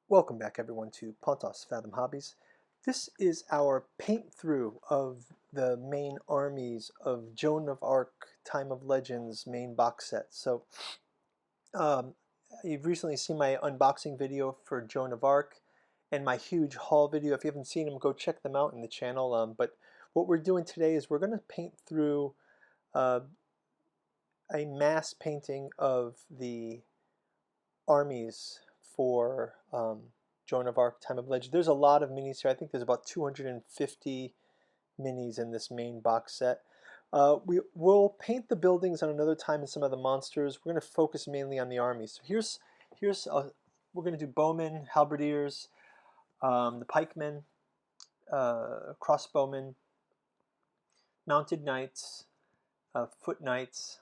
Welcome back everyone to Pontos Fathom Hobbies. This is our paint through of the main armies of Joan of Arc Time of Legends main box set. So um, you've recently seen my unboxing video for Joan of Arc and my huge haul video. If you haven't seen them, go check them out in the channel. But what we're doing today is we're going to paint through uh, a mass painting of the armies for Joan of Arc Time of Legend. There's a lot of minis here. I think there's about 250 minis in this main box set. We will paint the buildings on another time and some of the monsters. We're going to focus mainly on the armies. So here's we're going to do bowmen, halberdiers, the pikemen, crossbowmen, mounted knights, foot knights,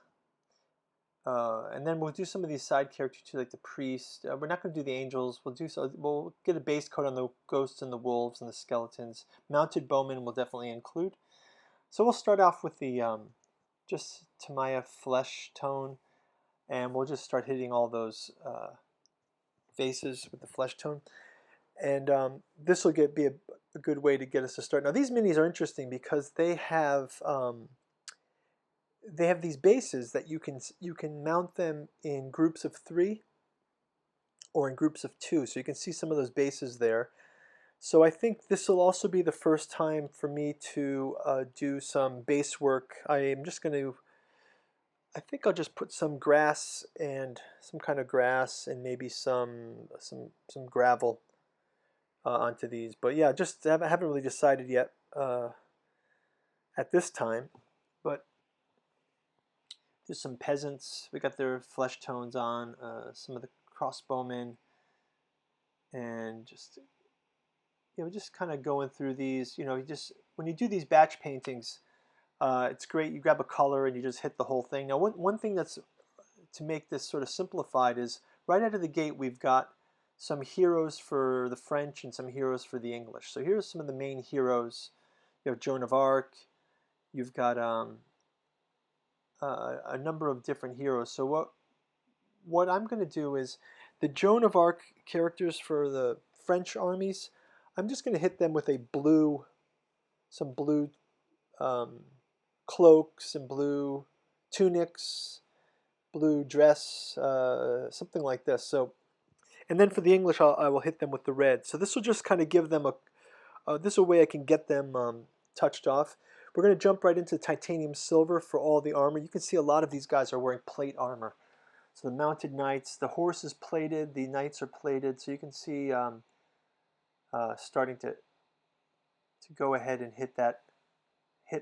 and then we'll do some of these side characters too, like the priest. We're not going to do the angels. We'll get a base coat on the ghosts and the wolves and the skeletons. Mounted bowmen we'll definitely include. So we'll start off with the just Tamaya flesh tone, and we'll just start hitting all those faces with the flesh tone. And this will be a good way to get us to start. Now these minis are interesting because they have these bases that you can mount them in groups of 3 or in groups of 2. So you can see some of those bases there. So I think this will also be the first time for me to do some base work. I think I'll just put some grass and some kind of grass and maybe some gravel onto these. But yeah, I haven't really decided yet at this time. But there's some peasants. We got their flesh tones on. Some of the crossbowmen, and just just kind of going through these. When you do these batch paintings, it's great. You grab a color and you just hit the whole thing. Now, one thing that's to make this sort of simplified is right out of the gate we've got some heroes for the French and some heroes for the English. So here's some of the main heroes. You have Joan of Arc. You've got a number of different heroes. So what I'm going to do is the Joan of Arc characters for the French armies, I'm just going to hit them with some blue cloaks and blue tunics, blue dress, something like this. So, and then for the English, I will hit them with the red. So this will just kind of give them this is a way I can get them touched off. We're going to jump right into titanium silver for all the armor. You can see a lot of these guys are wearing plate armor. So the mounted knights, the horse is plated, the knights are plated. So you can see starting to go ahead and hit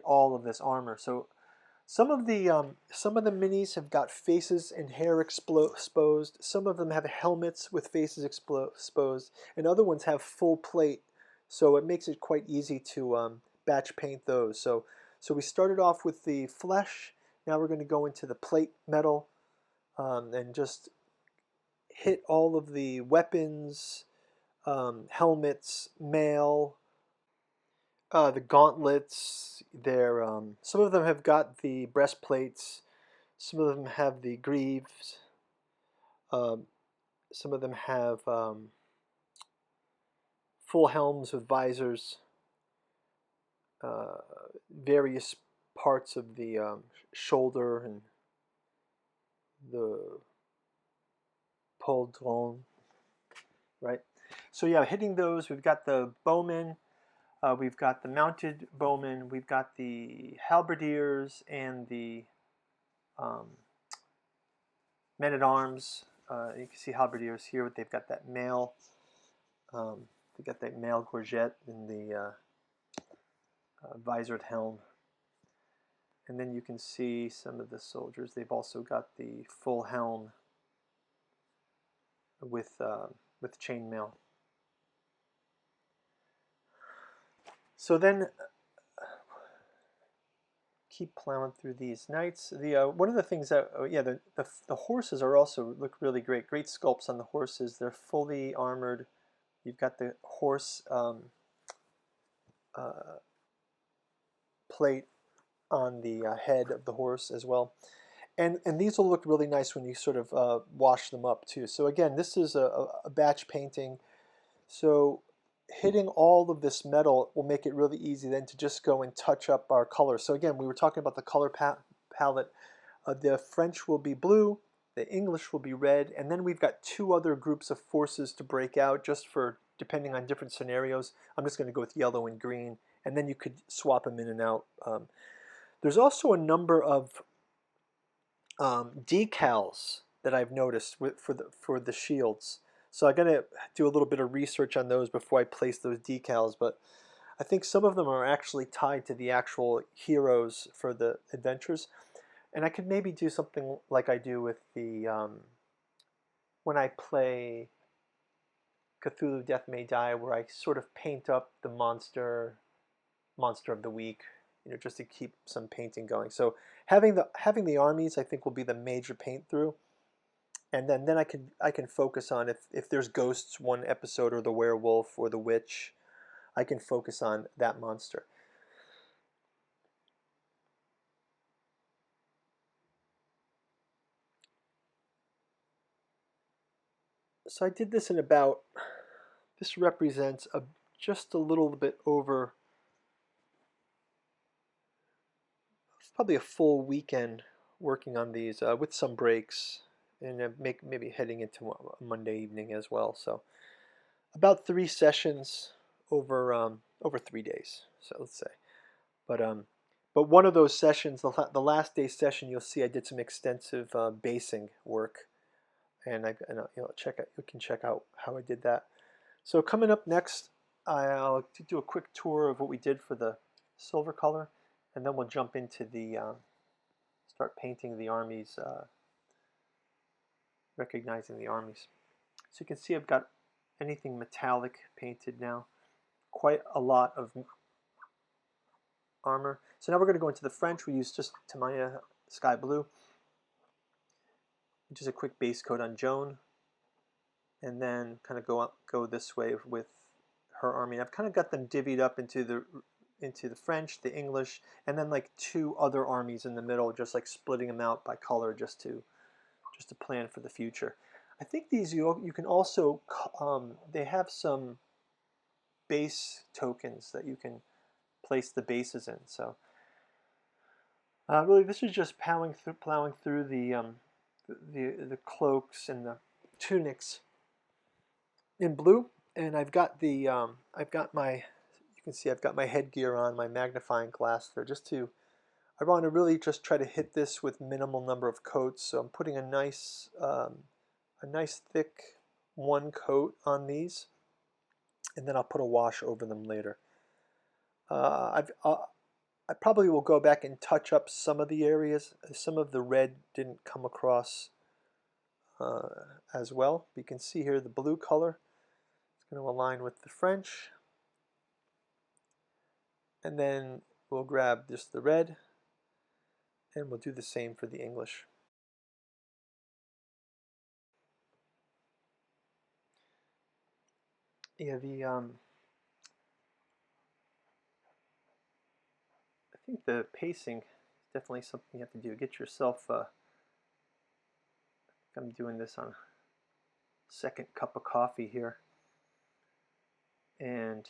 all of this armor. So some of the minis have got faces and hair exposed. Some of them have helmets with faces exposed, and other ones have full plate. So it makes it quite easy to batch paint those. So we started off with the flesh. Now we're going to go into the plate metal and just hit all of the weapons, helmets, mail, the gauntlets. Some of them have got the breastplates. Some of them have the greaves. Some of them have full helms with visors. Various parts of the shoulder and the pauldron, right? So yeah, hitting those, we've got the bowmen, we've got the mounted bowmen, we've got the halberdiers and the men-at-arms. You can see halberdiers here, they've got that mail. They've got that mail gorget in the visored helm. And then you can see some of the soldiers. They've also got the full helm with chainmail. So then, keep plowing through these knights. One of the things that the horses are also look really great. Great sculpts on the horses. They're fully armored. You've got the horse plate on the head of the horse as well. And these will look really nice when you sort of wash them up too. So again, this is a batch painting. So hitting all of this metal will make it really easy then to just go and touch up our colors. So again, we were talking about the color palette. The French will be blue, the English will be red, and then we've got two other groups of forces to break out just for depending on different scenarios. I'm just going to go with yellow and green, and then you could swap them in and out. There's also a number of decals that I've noticed for the shields. So I got to do a little bit of research on those before I place those decals, but I think some of them are actually tied to the actual heroes for the adventures. And I could maybe do something like I do with the when I play Cthulhu Death May Die, where I sort of paint up the monster of the week, just to keep some painting going. So having the armies, I think, will be the major paint through, and then I can focus on if there's ghosts one episode or the werewolf or the witch, I can focus on that monster. So I did this in about, this represents just a little bit over, probably a full weekend working on these with some breaks, and maybe heading into a Monday evening as well. So about 3 sessions over 3 days. So let's say, but one of those sessions, the last day session, you'll see I did some extensive basing work, and you can check out how I did that. So coming up next, I'll do a quick tour of what we did for the silver color, and then we'll jump into the start painting the armies, recognizing the armies. So you can see I've got anything metallic painted now, quite a lot of armor. So now we're going to go into the French. We use just Tamaya Sky Blue, just a quick base coat on Joan, and then kind of go this way with her army. I've kind of got them divvied up into the French, the English, and then like two other armies in the middle, just like splitting them out by color, just to plan for the future. I think these you can also they have some base tokens that you can place the bases in. So really, this is just plowing through the cloaks and the tunics in blue, and I've got my, you can see I've got my headgear on, my magnifying glass there, I want to really just try to hit this with minimal number of coats. So I'm putting a nice thick one coat on these, and then I'll put a wash over them later. I probably will go back and touch up some of the areas. Some of the red didn't come across as well. You can see here the blue color is going to align with the French. And then we'll grab just the red, and we'll do the same for the English. Yeah, I think the pacing is definitely something you have to do. Get yourself, I'm doing this on second cup of coffee here, and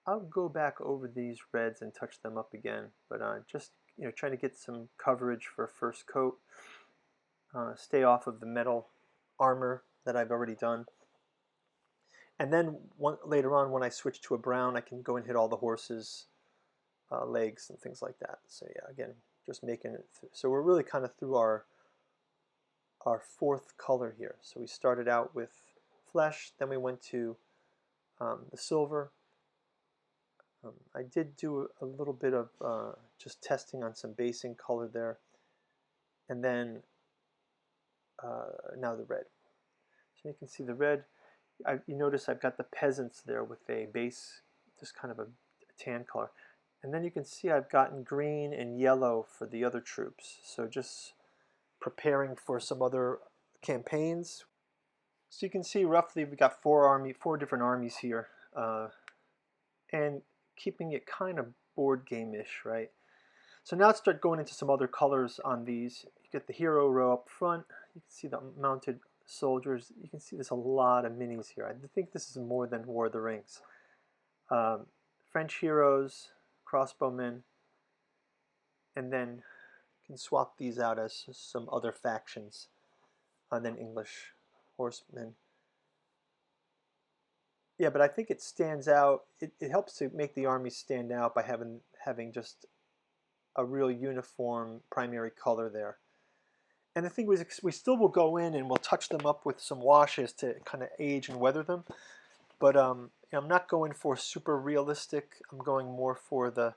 I'll go back over these reds and touch them up again, but just trying to get some coverage for first coat. Stay off of the metal armor that I've already done, and then later on when I switch to a brown, I can go and hit all the horses' legs and things like that. So yeah, again, just making it so we're really kind of through our fourth color here. So we started out with flesh, then we went to the silver. I did do a little bit of just testing on some basing color there, and then now the red. So you can see the red. You notice I've got the peasants there with a base, just kind of a tan color. And then you can see I've gotten green and yellow for the other troops. So just preparing for some other campaigns. So you can see roughly we've got four different armies here, and keeping it kind of board game-ish, right? So now let's start going into some other colors on these. You get the hero row up front. You can see the mounted soldiers. You can see there's a lot of minis here. I think this is more than War of the Rings. French heroes, crossbowmen, and then you can swap these out as some other factions, and then English horsemen. Yeah, but I think it stands out. It helps to make the army stand out by having just a real uniform primary color there. And the thing was, we still will go in and we'll touch them up with some washes to kind of age and weather them. But I'm not going for super realistic. I'm going more for the,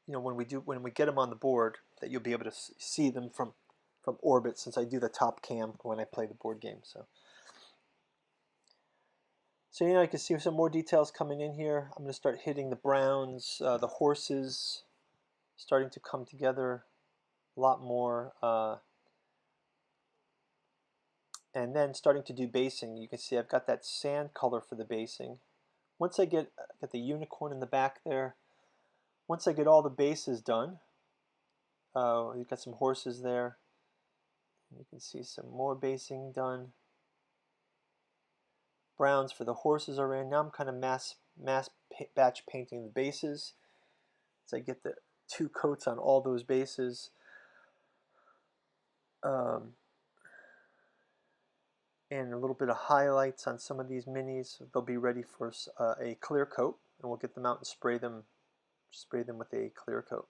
when we get them on the board, that you'll be able to see them from orbit, since I do the top cam when I play the board game. So you can see some more details coming in here. I'm going to start hitting the browns, the horses, starting to come together a lot more. And then starting to do basing. You can see I've got that sand color for the basing. Once I get the unicorn in the back there, once I get all the bases done, you've got some horses there. You can see some more basing done. Browns for the horses are in. Now I'm kind of mass batch painting the bases. So I get the 2 coats on all those bases. And a little bit of highlights on some of these minis. They'll be ready for a clear coat, and we'll get them out and spray them with a clear coat.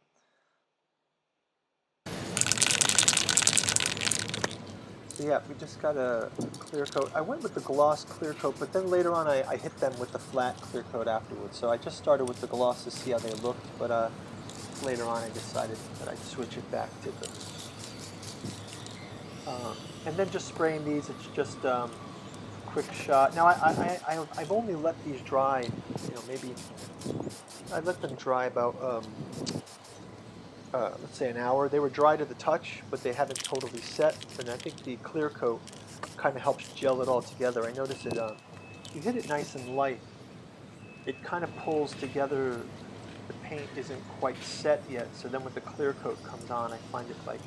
So yeah, we just got a clear coat. I went with the gloss clear coat, but then later on I hit them with the flat clear coat afterwards. So I just started with the gloss to see how they looked, but later on I decided that I'd switch it back to the... and then just spraying these, it's just quick shot. Now I've only let these dry, maybe I let them dry about let's say an hour. They were dry to the touch, but they haven't totally set. And I think the clear coat kind of helps gel it all together. I notice it. You hit it nice and light, it kind of pulls together. The paint isn't quite set yet, so then when the clear coat comes on, I find it like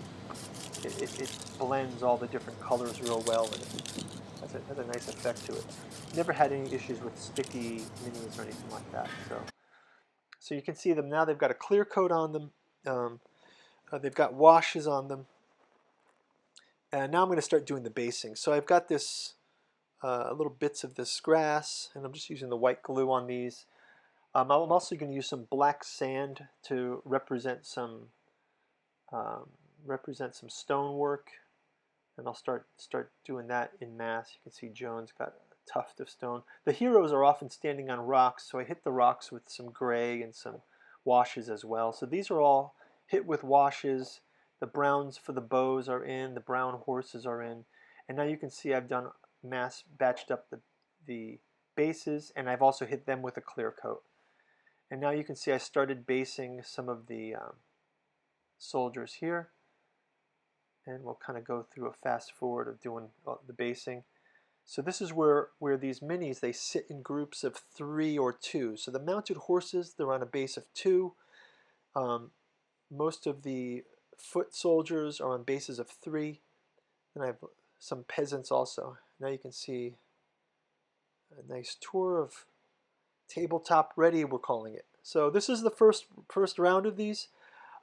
it blends all the different colors real well, and it has a nice effect to it. Never had any issues with sticky minis or anything like that. So you can see them now. They've got a clear coat on them. They've got washes on them. And now I'm going to start doing the basing. So I've got this little bits of this grass, and I'm just using the white glue on these. I'm also going to use some black sand to represent some stonework, and I'll start doing that in mass. You can see Joan's got a tuft of stone. The heroes are often standing on rocks, so I hit the rocks with some gray and some washes as well. So these are all hit with washes. The browns for the bows are in, the brown horses are in, and now you can see I've done mass batched up the bases, and I've also hit them with a clear coat. And now you can see I started basing some of the soldiers here, and we'll kind of go through a fast forward of doing the basing. So this is where these minis, they sit in groups of 3 or 2. So the mounted horses, they're on a base of 2. Most of the foot soldiers are on bases of 3. And I have some peasants also. Now you can see a nice tour of tabletop ready, we're calling it. So this is the first round of these.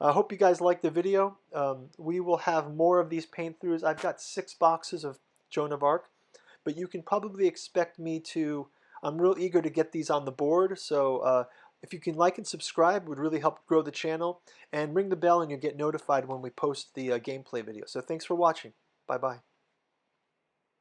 I hope you guys liked the video. We will have more of these paint throughs. I've got 6 boxes of Joan of Arc, but you can probably expect me to, I'm real eager to get these on the board, so if you can like and subscribe, it would really help grow the channel, and ring the bell and you'll get notified when we post the gameplay video. So thanks for watching. Bye-bye.